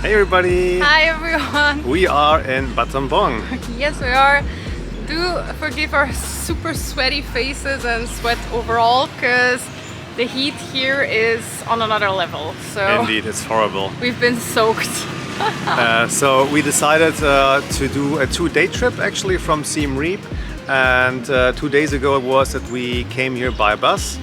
Hey everybody! Hi everyone! We are in Battambang. Yes, we are. Do forgive our super sweaty faces and sweat overall, because the heat here is on another level. So Indeed, it's horrible. we've been soaked. So we decided to do a 2-day trip actually from Siem Reap, and 2 days ago it was that we came here by bus,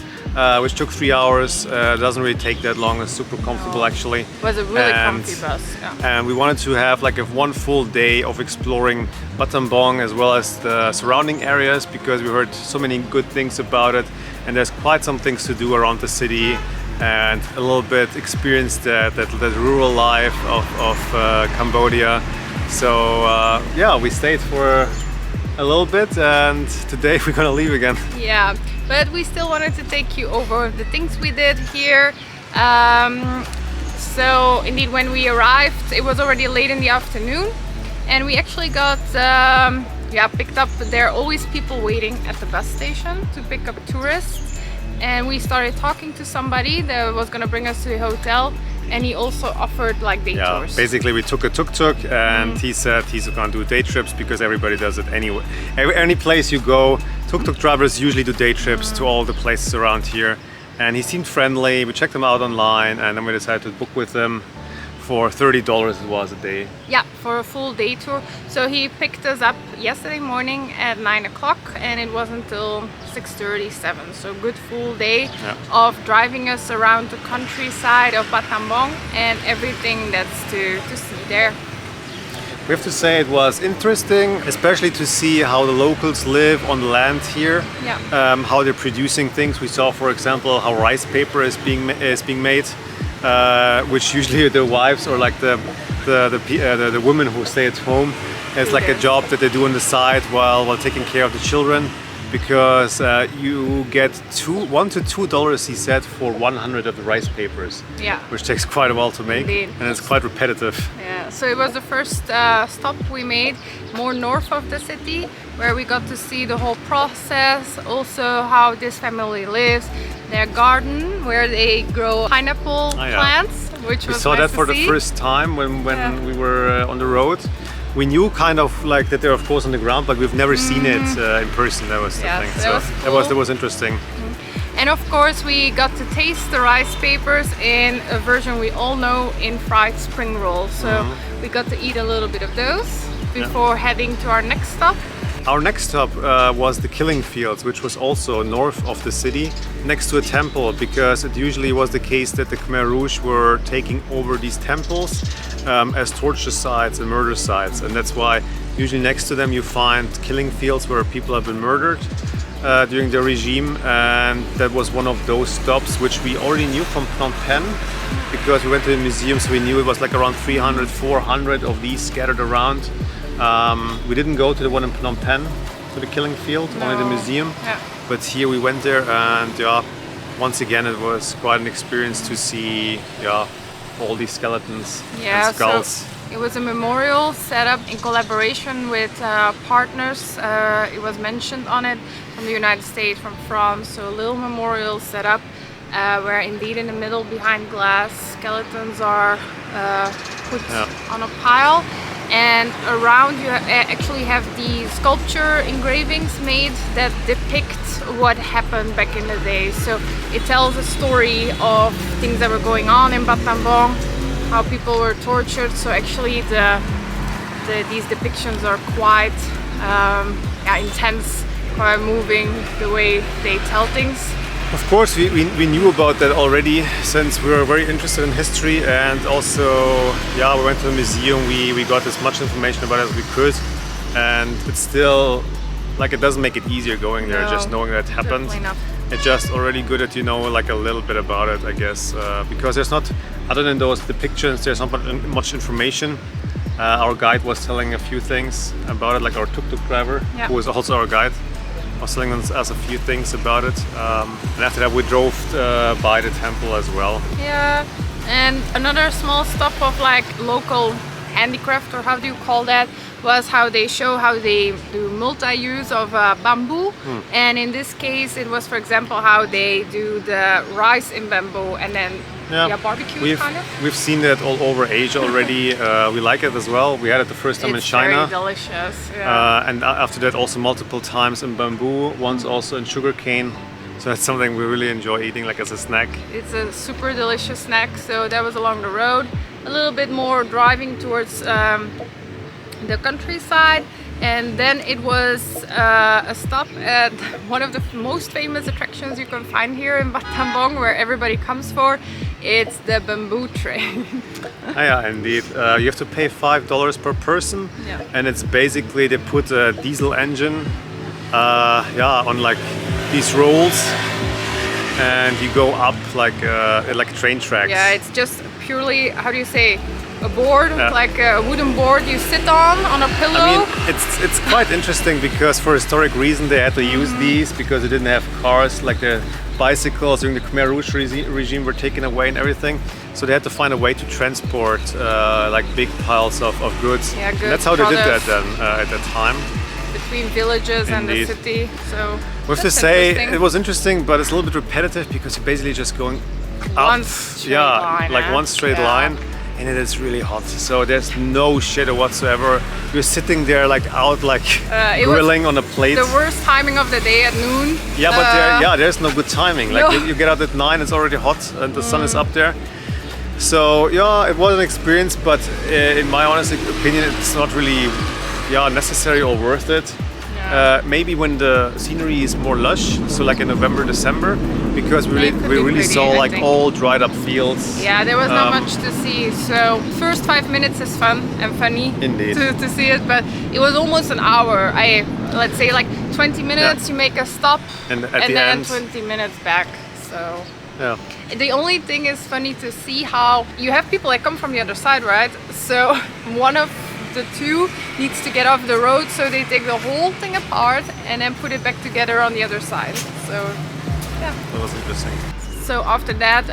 which took 3 hours. Doesn't really take that long. It's super comfortable actually. It was a really comfy bus. Yeah. And we wanted to have like one full day of exploring Battambang as well as the surrounding areas, because we heard so many good things about it, and there's quite some things to do around the city, and a little bit experience that rural life of Cambodia. So yeah, we stayed for a little bit, and today we're gonna leave again. Yeah, but we still wanted to take you over the things we did here. So indeed, when we arrived, it was already late in the afternoon, and we actually got picked up. There are always people waiting at the bus station to pick up tourists, and we started talking to somebody that was gonna bring us to the hotel, and he also offered like day tours. Basically we took a Tuk Tuk, and he said he's gonna do day trips because everybody does it anyway. Any place you go, Tuk Tuk drivers usually do day trips to all the places around here. And he seemed friendly. We checked him out online, and then we decided to book with him for $30 it was a day. Yeah, for a full day tour. So he picked us up yesterday morning at 9 o'clock, and it was until 6:37. So good full day of driving us around the countryside of Battambang and everything that's to see there. We have to say it was interesting, especially to see how the locals live on the land here. Yeah. How they're producing things. We saw, for example, how rice paper is being made, which usually the wives or like the women who stay at home, it's like a job that they do on the side while taking care of the children, because you get $1 to $2, he said, for 100 of the rice papers. Yeah. Which takes quite a while to make. Indeed. And it's quite repetitive. Yeah, so it was the first stop we made more north of the city, where we got to see the whole process, also how this family lives, their garden where they grow pineapple plants, which was we saw nice that for to the see. first time when we were on the road. We knew kind of like that they're of course on the ground, but we've never seen it in person. That was the thing. So that was interesting. And of course we got to taste the rice papers in a version we all know, in fried spring rolls. So we got to eat a little bit of those before heading to our next stop. Our next stop was the killing fields, which was also north of the city, next to a temple, because it usually was the case that the Khmer Rouge were taking over these temples as torture sites and murder sites, and that's why usually next to them you find killing fields where people have been murdered during the regime, and that was one of those stops which we already knew from Phnom Penh, because we went to the museum, so we knew it was like around 300, 400 of these scattered around. We didn't go to the one in Phnom Penh, to the killing field, only the museum. Yeah. But here we went there, and once again it was quite an experience to see all these skeletons and skulls. So it was a memorial set up in collaboration with partners. It was mentioned on it from the United States, from France. So a little memorial set up where indeed in the middle, behind glass, skeletons are put on a pile. And around you actually have the sculpture engravings made that depict what happened back in the day. So it tells a story of things that were going on in Battambang, how people were tortured. So actually these depictions are quite intense, quite moving the way they tell things. Of course, we knew about that already, since we were very interested in history, and also, we went to the museum. We got as much information about it as we could, and it's still like it doesn't make it easier going there just knowing that it happened. It's just already good that you know like a little bit about it, I guess, because there's not, other than those depictions, there's not much information. Our guide was telling a few things about it, like our Tuk Tuk driver, who was also our guide, was telling us a few things about it, and after that we drove by the temple as well. Yeah, and another small stop of like local handicraft, or how do you call that, was how they show how they do multi-use of bamboo. And in this case it was, for example, how they do the rice in bamboo and then barbecue kind of. We've seen that all over Asia already. We like it as well. We had it the first time in China. It's very delicious. Yeah. And after that also multiple times in bamboo, once also in sugarcane. So that's something we really enjoy eating like as a snack. It's a super delicious snack. So that was along the road. A little bit more driving towards the countryside. And then it was a stop at one of the most famous attractions you can find here in Battambang, where everybody comes for. It's the bamboo train. Yeah, indeed. You have to pay $5 per person, and it's basically they put a diesel engine, on like these rolls, and you go up like train tracks. Yeah, it's just purely, how do you say, a board, like a wooden board you sit on a pillow. I mean, it's quite interesting because for historic reason they had to use these because they didn't have cars, like the bicycles during the Khmer Rouge regime were taken away and everything. So they had to find a way to transport like big piles of goods. Yeah, and that's how they did that then at that time. Between villages and the city. So we have to say it was interesting, but it's a little bit repetitive because you're basically just going up, one straight line, like one straight line. And it is really hot, so there's no shadow whatsoever. You're sitting there like out, like grilling on a plate. The worst timing of the day at noon. Yeah, but there's no good timing. Like you get out at 9, it's already hot, and the sun is up there. So yeah, it was an experience, but in my honest opinion, it's not really necessary or worth it. Maybe when the scenery is more lush, so like in November, December, because we really saw like all dried up fields. Yeah, there was not much to see. So first 5 minutes is fun and funny to see it, but it was almost an hour. Let's say like 20 minutes you make a stop, and then 20 minutes back. So the only thing is funny to see how you have people that come from the other side, right? So one of the two needs to get off the road, so they take the whole thing apart and then put it back together on the other side. So yeah, that was interesting. So after that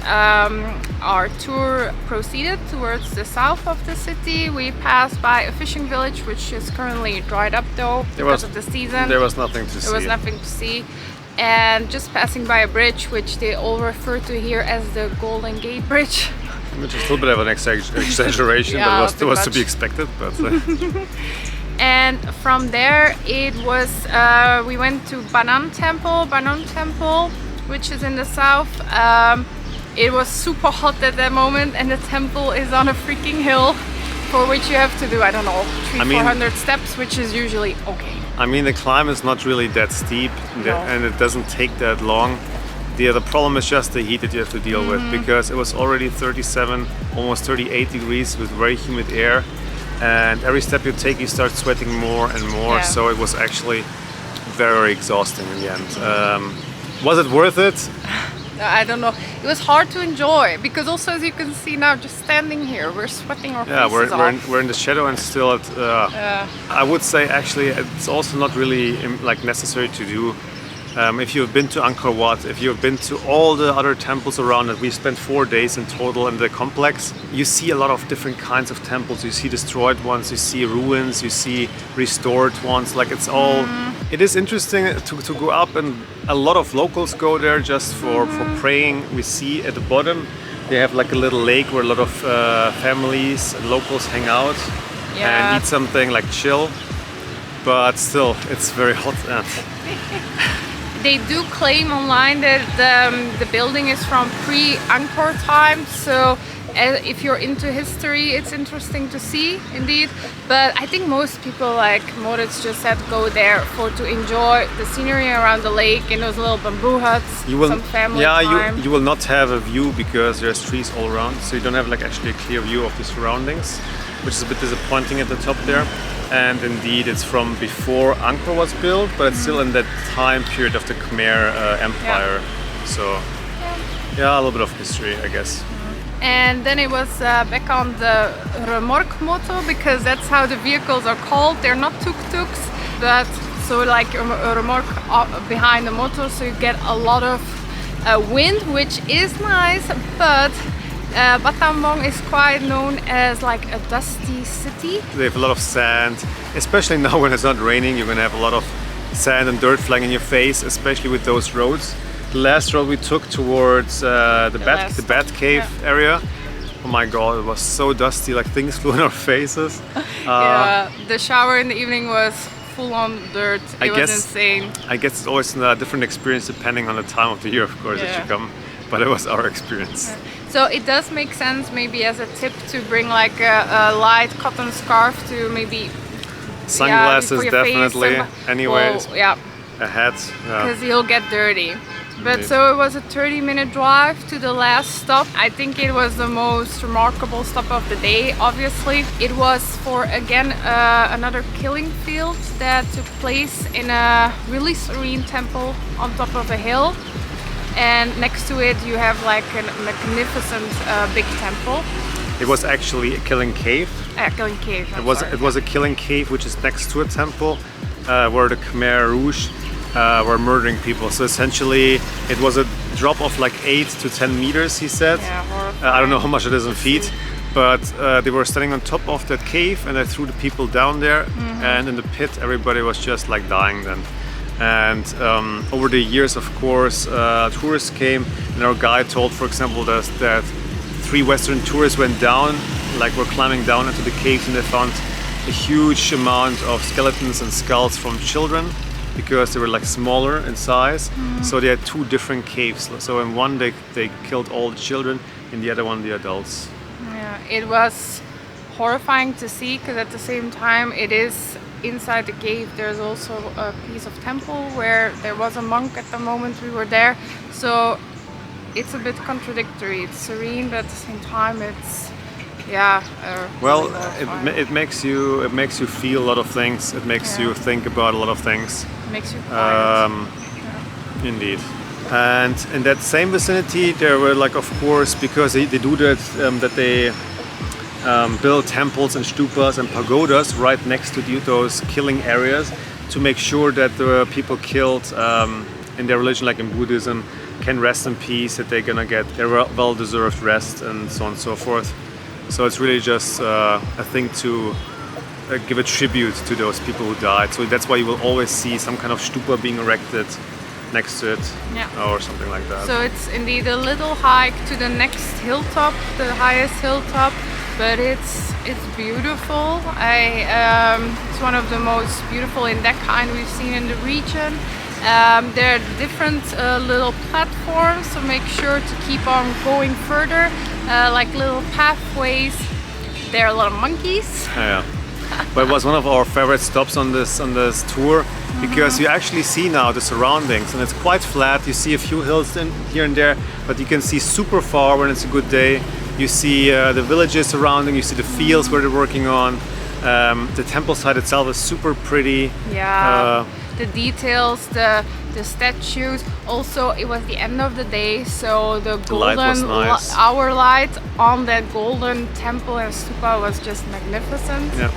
our tour proceeded towards the south of the city. We passed by a fishing village which is currently dried up though because of the season. There was nothing to see. There was nothing to see. And just passing by a bridge which they all refer to here as the Golden Gate Bridge. Which is a little bit of an exaggeration, but it was to be expected. But and from there it was we went to Banan Temple, which is in the south. It was super hot at that moment, and the temple is on a freaking hill, for which you have to do, I don't know, 400 steps, which is usually okay. I mean, the climb is not really that steep, and it doesn't take that long. The problem is just the heat that you have to deal with, because it was already 37, almost 38 degrees with very humid air, and every step you take you start sweating more and more, so it was actually very exhausting in the end. Was it worth it? I don't know. It was hard to enjoy because also, as you can see now, just standing here, we're sweating our faces off. We're in the shadow and still I would say actually it's also not really like necessary to do. If you've been to Angkor Wat, if you've been to all the other temples around it, we spent 4 days in total in the complex. You see a lot of different kinds of temples. You see destroyed ones, you see ruins, you see restored ones. Like it's all. It is interesting to go up, and a lot of locals go there just for praying. We see at the bottom they have like a little lake where a lot of families and locals hang out and eat something, like chill. But still, it's very hot. They do claim online that the building is from pre-Angkor time, so if you're into history, it's interesting to see, indeed. But I think most people, like Moritz just said, go there to enjoy the scenery around the lake and those little bamboo huts, some family time. You will not have a view because there's trees all around, so you don't have like actually a clear view of the surroundings, which is a bit disappointing at the top there. And indeed, it's from before Angkor was built, but it's still in that time period of the Khmer Empire. So, a little bit of history, I guess. And then it was back on the remorque moto, because that's how the vehicles are called. They're not tuk-tuks, but so like a remorque behind the motor, so you get a lot of wind, which is nice, but Battambang is quite known as like a dusty city. They have a lot of sand, especially now when it's not raining. You're gonna have a lot of sand and dirt flying in your face, especially with those roads. The last road we took towards the Bat Cave area. Oh my god, it was so dusty, like things flew in our faces. Yeah, the shower in the evening was full on dirt. It was insane. I guess it's always a different experience depending on the time of the year, of course, that you come. But it was our experience. So it does make sense, maybe as a tip, to bring like a light cotton scarf to maybe sunglasses, definitely. Anyways, well, a hat, because you'll get dirty. But so it was a 30-minute drive to the last stop. I think it was the most remarkable stop of the day, obviously. It was for, again, another killing field that took place in a really serene temple on top of a hill. And next to it you have like a magnificent big temple. It was actually a killing cave. Killing cave. It was a killing cave which is next to a temple where the Khmer Rouge were murdering people. So essentially it was a drop of like 8 to 10 meters, he said. Yeah, I don't know how much it is in feet, but they were standing on top of that cave and they threw the people down there, and in the pit everybody was just like dying then. And over the years, of course, tourists came, and our guide told, for example, that 3 Western tourists went down, like were climbing down into the caves, and they found a huge amount of skeletons and skulls from children, because they were like smaller in size. So they had 2 different caves. So in one they killed all the children, in the other one the adults. Yeah, it was horrifying to see, because at the same time it is inside the cave. There's also a piece of temple where there was a monk at the moment we were there. So it's a bit contradictory. It's serene, but at the same time it's well, really it makes you feel a lot of things. It makes you think about a lot of things. It makes you quiet. Indeed. And in that same vicinity there were, like, of course, because they do that, that they build temples and stupas and pagodas right next to those killing areas, to make sure that the people killed in their religion, like in Buddhism, can rest in peace, that they're gonna get their well-deserved rest, and so on and so forth. So it's really just a thing to give a tribute to those people who died. So that's why you will always see some kind of stupa being erected next to it, or something like that. So it's indeed a little hike to the next hilltop, the highest hilltop, but it's beautiful. It's one of the most beautiful in that kind we've seen in the region. There are different little platforms, so make sure to keep on going further, like little pathways. There are a lot of monkeys. Yeah. But it was one of our favorite stops on this tour, because you actually see now the surroundings, and it's quite flat. You see a few hills here and there, but you can see super far when it's a good day. You see the villages surrounding, you see the fields where they're working on. The temple site itself is super pretty. Yeah, the details, the statues. Also, it was the end of the day, so the golden light was nice. Hour light on that golden temple and stupa was just magnificent. Yeah.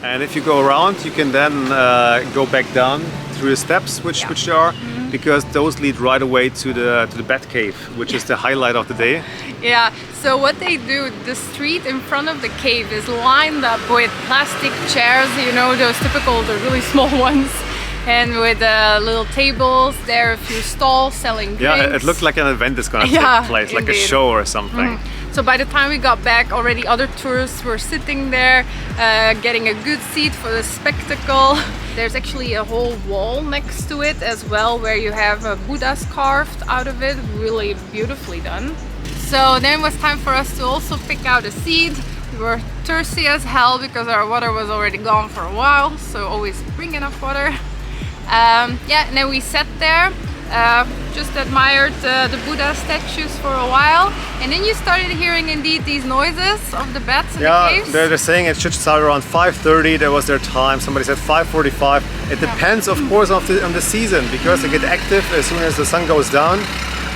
And if you go around, you can then go back down through the steps, which there are, because those lead right away to the Bat Cave, which is the highlight of the day. Yeah. So what they do, the street in front of the cave is lined up with plastic chairs. You know, those typical, the really small ones. And with little tables, there are a few stalls selling drinks. Yeah, it looked like an event is going to take place, like a show or something. So by the time we got back, already other tourists were sitting there, getting a good seat for the spectacle. There's actually a whole wall next to it as well, where you have Buddhas carved out of it, really beautifully done. So then it was time for us to also pick out a seat. We were thirsty as hell because our water was already gone for a while, so always bring enough water. Yeah, and then we sat there, just admired the Buddha statues for a while, and then you started hearing indeed these noises of the bats in the caves. They're saying it should start around 5:30. That was their time. Somebody said 5:45. It depends, of course, on the season, because they get active as soon as the sun goes down.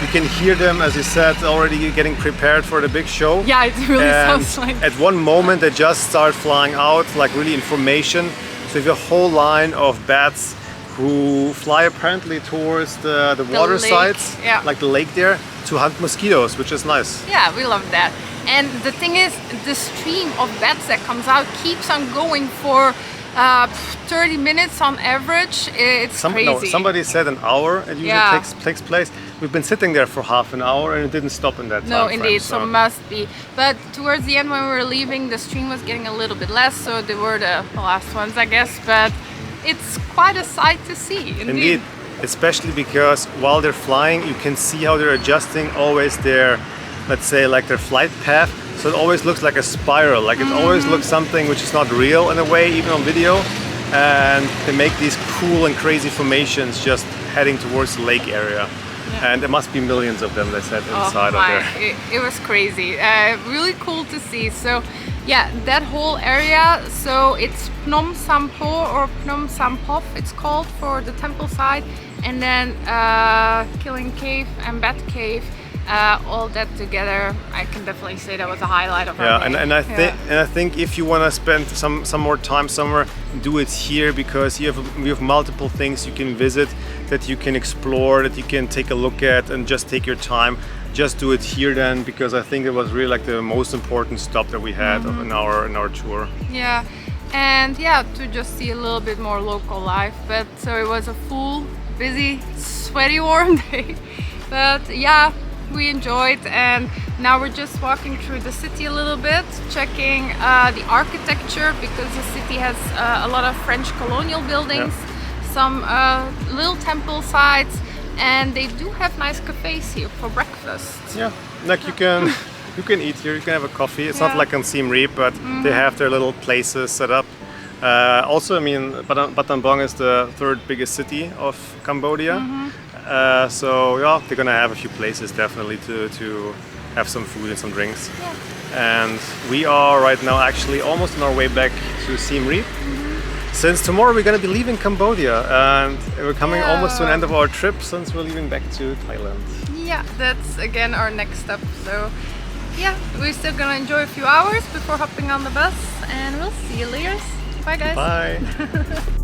You can hear them, as you said, already getting prepared for the big show. Yeah, it really And sounds like. at one moment they just start flying out, like really in formation. So you have a whole line of bats who fly apparently towards the water lake, sides, yeah. like the lake there, to hunt mosquitoes, which is nice. Yeah, we love that. And the thing is, the stream of bats that comes out keeps on going for 30 minutes on average. It's crazy. No, somebody said an hour it usually takes place. We've been sitting there for half an hour and it didn't stop in that time. No, indeed, frame, so must be. But towards the end when we were leaving, the stream was getting a little bit less, so they were the last ones, I guess. But it's quite a sight to see, Indeed, especially because while they're flying, you can see how they're adjusting always their, let's say, like their flight path. So it always looks like a spiral, like it always looks something which is not real in a way, even on video. And they make these cool and crazy formations just heading towards the lake area. Yeah. And there must be millions of them, they said, inside of there. It was crazy. Really cool to see. So yeah, that whole area, so it's Phnom Sampho or Phnom Sampov it's called for the temple side, and then Killing Cave and Bat Cave, all that together, I can definitely say that was a highlight of our day. And I think if you want to spend some more time somewhere, do it here, because we have multiple things you can visit, that you can explore, that you can take a look at, and just take your time. Just do it here then, because I think it was really like the most important stop that we had in our tour. Yeah, and yeah, to just see a little bit more local life. But so it was a full, busy, sweaty, warm day. But yeah, we enjoyed, and now we're just walking through the city a little bit, checking the architecture, because the city has a lot of French colonial buildings, some little temple sites. And they do have nice cafes here for breakfast. Yeah, like you can eat here, you can have a coffee. It's not like on Siem Reap, but they have their little places set up. Also, I mean, Battambang is the third biggest city of Cambodia. So yeah, they're gonna have a few places definitely to have some food and some drinks. Yeah. And we are right now actually almost on our way back to Siem Reap. Since tomorrow we're going to be leaving Cambodia, and we're coming almost to an end of our trip, since we're leaving back to Thailand. Yeah, that's again our next step. So yeah, we're still going to enjoy a few hours before hopping on the bus, and we'll see you later. Bye guys. Bye.